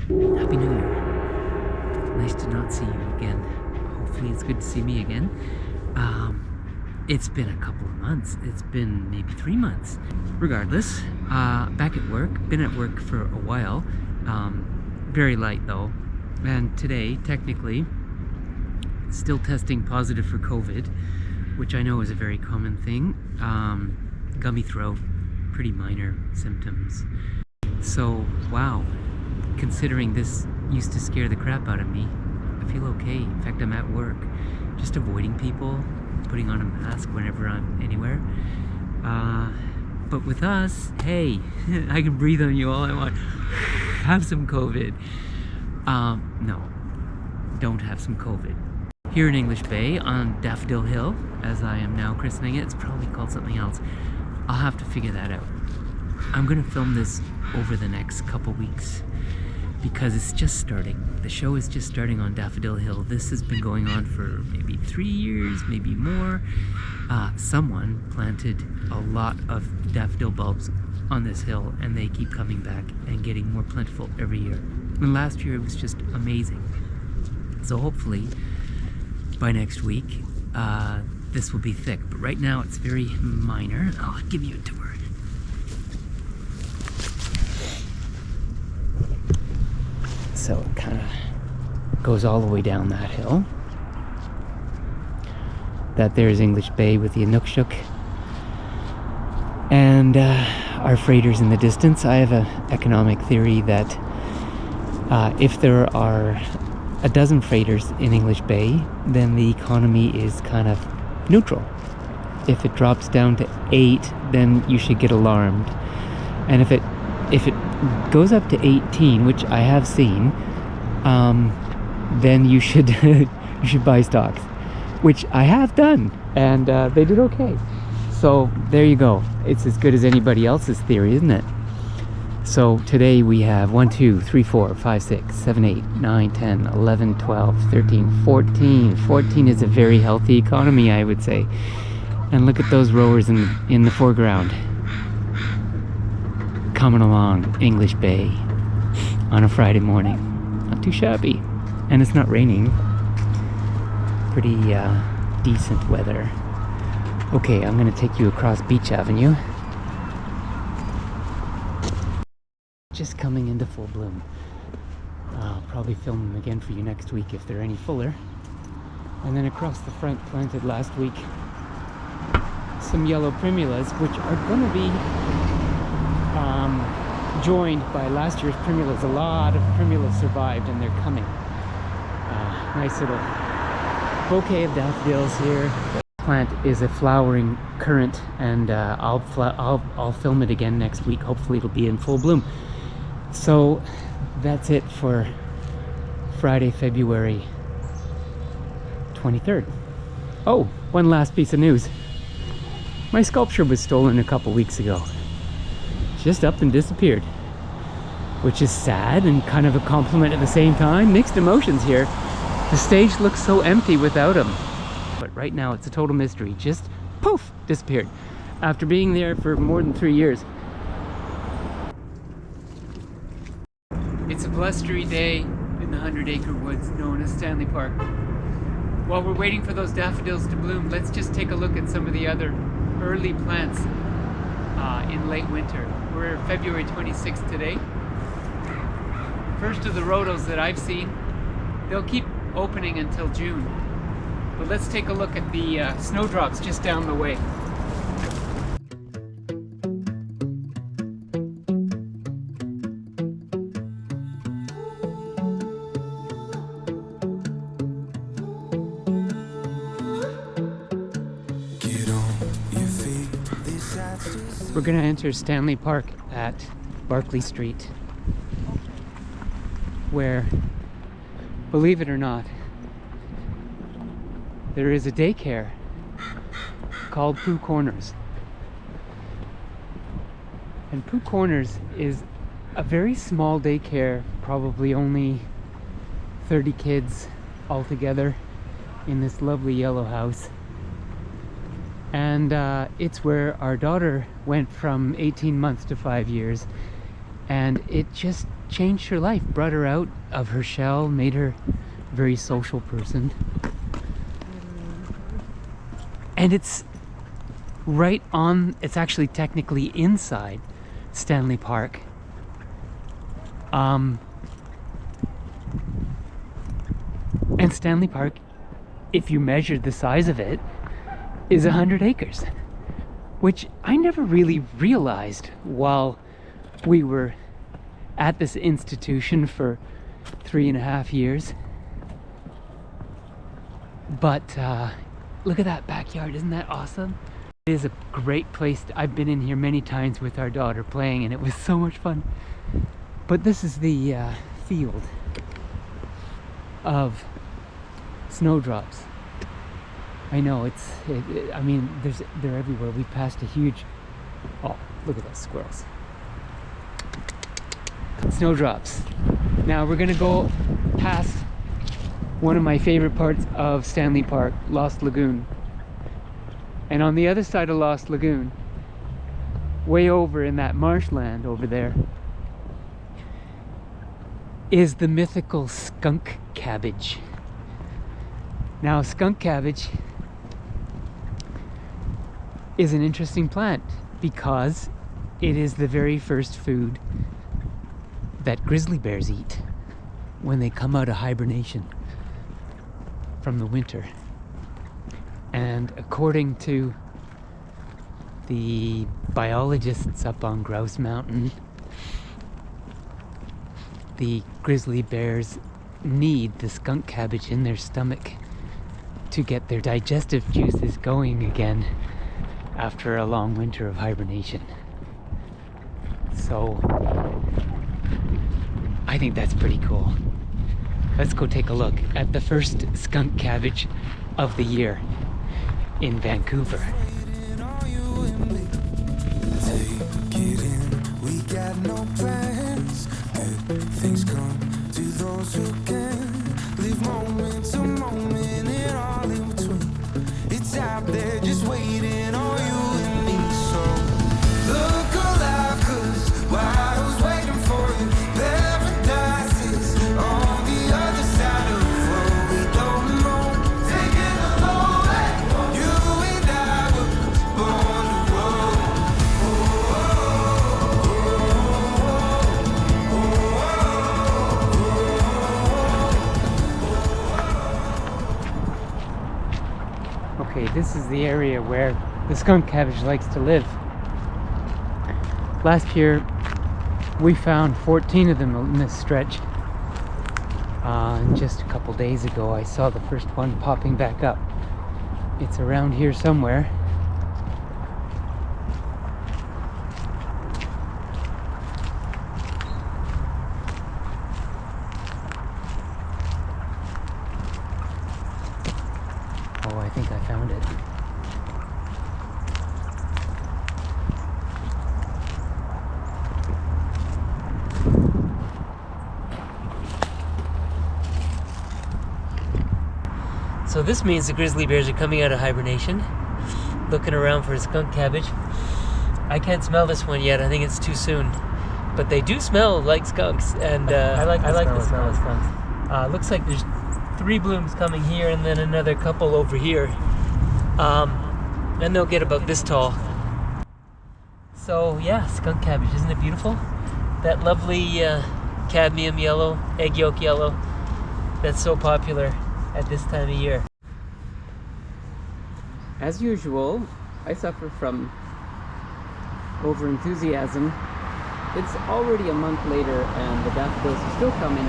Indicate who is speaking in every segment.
Speaker 1: Happy New Year. Nice to not see you again. Hopefully it's good to see me again. It's been a couple of months. It's been maybe 3 months. Regardless, back at work. Been at work for a while. Very light though. And today, technically, still testing positive for COVID, which I know is a very common thing. Gummy throat, pretty minor symptoms. So, wow. Considering this used to scare the crap out of me, I feel okay. In fact, I'm at work, just avoiding people, putting on a mask whenever I'm anywhere. But with us, hey, I can breathe on you all I want. Have some COVID. No, don't have some COVID. Here in English Bay on Daffodil Hill, as I am now christening it, it's probably called something else. I'll have to figure that out. I'm gonna film this over the next couple weeks because it's just starting. The show is just starting on Daffodil Hill. This has been going on for maybe 3 years, maybe more. Someone planted a lot of daffodil bulbs on this hill and they keep coming back and getting more plentiful every year. And last year it was just amazing. So hopefully by next week, this will be thick. But right now it's very minor. I'll give you a tour. So it kind of goes all the way down that hill. That there's English Bay with the Inukshuk. And our freighters in the distance. I have an economic theory that if there are a dozen freighters in English Bay, then the economy is kind of neutral. If it drops down to 8, then you should get alarmed. And if it goes up to 18, which I have seen, then you should you should buy stocks, which I have done, and they did okay. So there you go. It's as good as anybody else's theory, isn't it? So today we have 1, 2, 3, 4, 5, 6, 7, 8, 9, 10, 11, 12, 13, 14. 14 is a very healthy economy, I would say. And look at those rowers in the foreground. Coming along English Bay on a Friday morning. Not too shabby. And it's not raining. Pretty decent weather. Okay, I'm gonna take you across Beach Avenue. Just coming into full bloom. I'll probably film them again for you next week if they're any fuller. And then across the front, planted last week, some yellow primulas, which are gonna be joined by last year's primulas. A lot of primulas survived and they're coming. Nice little bouquet of daffodils here. The plant is a flowering currant, and I'll film it again next week. Hopefully it'll be in full bloom. So that's it for Friday, February 23rd. Oh, one last piece of news. My sculpture was stolen a couple weeks ago. Just up and disappeared, which is sad and kind of a compliment at the same time. Mixed emotions here. The stage looks so empty without him, but right now it's a total mystery. Just poof, disappeared after being there for more than 3 years. It's a blustery day in the 100-acre woods known as Stanley Park. While we're waiting for those daffodils to bloom, let's just take a look at some of the other early plants in late winter. We're February 26th today. First of the rhodos that I've seen. They'll keep opening until June. But let's take a look at the snowdrops just down the way. We're gonna enter Stanley Park at Barclay Street, where, believe it or not, there is a daycare called Pooh Corners. And Pooh Corners is a very small daycare, probably only 30 kids altogether in this lovely yellow house. And it's where our daughter went from 18 months to 5 years. And it just changed her life, brought her out of her shell, made her a very social person. And it's right on, it's actually technically inside Stanley Park. And Stanley Park, if you measured the size of it, is 100 acres, which I never really realized while we were at this institution for 3.5 years. But look at that backyard, isn't that awesome? It is a great place. I've been in here many times with our daughter playing, and it was so much fun. But this is the field of snowdrops. I know I mean, they're everywhere. We passed a huge, oh, look at those squirrels. Snowdrops. Now we're gonna go past one of my favorite parts of Stanley Park, Lost Lagoon. And on the other side of Lost Lagoon, way over in that marshland over there, is the mythical skunk cabbage. Now, skunk cabbage is an interesting plant because it is the very first food that grizzly bears eat when they come out of hibernation from the winter. And according to the biologists up on Grouse Mountain, the grizzly bears need the skunk cabbage in their stomach to get their digestive juices going again after a long winter of hibernation. So I think that's pretty cool. Let's go take a look at the first skunk cabbage of the year in Vancouver. We got no plans. Good things come to those who can. Live moment to moment and all in between. It's out there just waiting on you and me. So look alive, 'cause while I was waiting for you, paradise is on the other side of the road. We don't know, taking a long way. You and I were born to roll. Okay, this is the area where the skunk cabbage likes to live. Last year we found 14 of them in this stretch. And just a couple days ago I saw the first one popping back up. It's around here somewhere. Oh, I think I found it. So this means the grizzly bears are coming out of hibernation, looking around for a skunk cabbage. I can't smell this one yet. I think it's too soon. But they do smell like skunks, and I like the smell of skunks. Looks like there's 3 blooms coming here and then another couple over here. And they'll get about this tall. So yeah, skunk cabbage, isn't it beautiful? That lovely cadmium yellow, egg yolk yellow, that's so popular at this time of year. As usual, I suffer from over-enthusiasm. It's already a month later and the daffodils are still coming,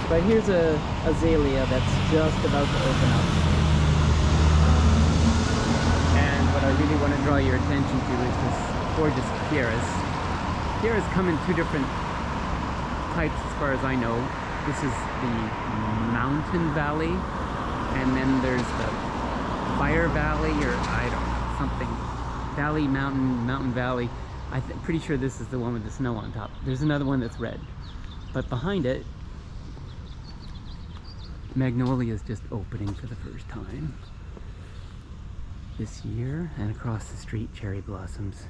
Speaker 1: but here's a azalea that's just about to open up. And what I really want to draw your attention to is this gorgeous Kiaras. Kiaras come in 2 different types as far as I know. This is the Mountain Valley, and then there's the Fire Valley, or I don't know, something. Valley, Mountain Valley. I'm pretty sure this is the one with the snow on top. There's another one that's red. But behind it, Magnolia is just opening for the first time this year. And across the street, cherry blossoms.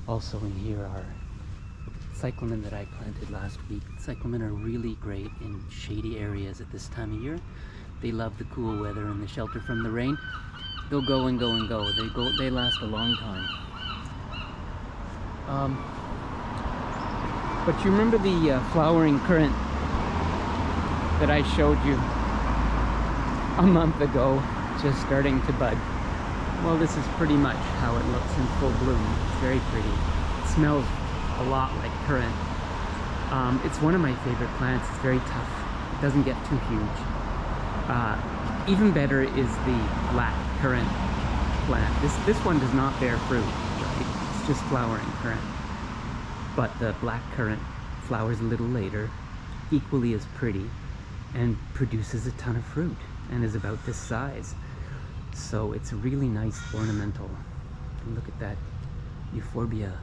Speaker 1: Also in here are cyclamen that I planted last week. Cyclamen are really great in shady areas at this time of year. They love the cool weather and the shelter from the rain. They'll go and go and go. They last a long time. But you remember the flowering currant that I showed you a month ago, just starting to bud? Well, this is pretty much how it looks in full bloom. It's very pretty. It smells a lot like currant. It's one of my favorite plants. It's very tough. It doesn't get too huge. Even better is the black currant plant. This one does not bear fruit, right? It's just flowering currant. But the black currant flowers a little later, equally as pretty, and produces a ton of fruit, and is about this size. So it's a really nice ornamental. And look at that Euphorbia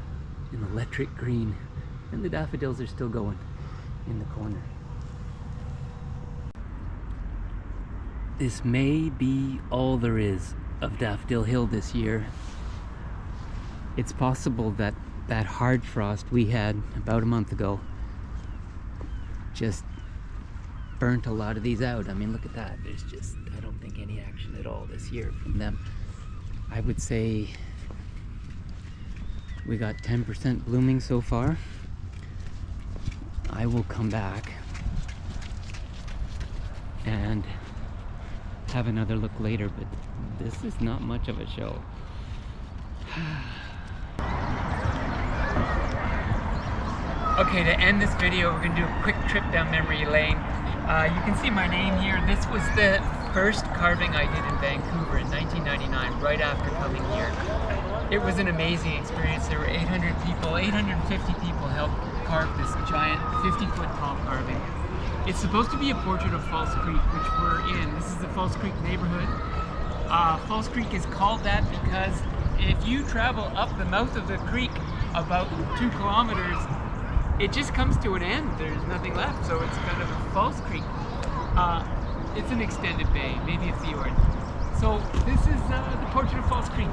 Speaker 1: in electric green, and the daffodils are still going in the corner. This may be all there is of Daffodil Hill this year. It's possible that that hard frost we had about a month ago just burnt a lot of these out. I mean, look at that. There's just, I don't think, any action at all this year from them. I would say we got 10% blooming so far. I will come back and have another look later, but this is not much of a show. Okay, to end this video, we're going to do a quick trip down memory lane. You can see my name here. This was the first carving I did in Vancouver in 1999, right after coming here. It was an amazing experience. There were 850 people helped carve this giant 50-foot tall carving. It's supposed to be a portrait of False Creek, which we're in. This is the False Creek neighborhood. False Creek is called that because if you travel up the mouth of the creek about 2 kilometers, it just comes to an end. There's nothing left, so it's kind of a false creek. It's an extended bay, maybe a fjord. So this is the portrait of False Creek.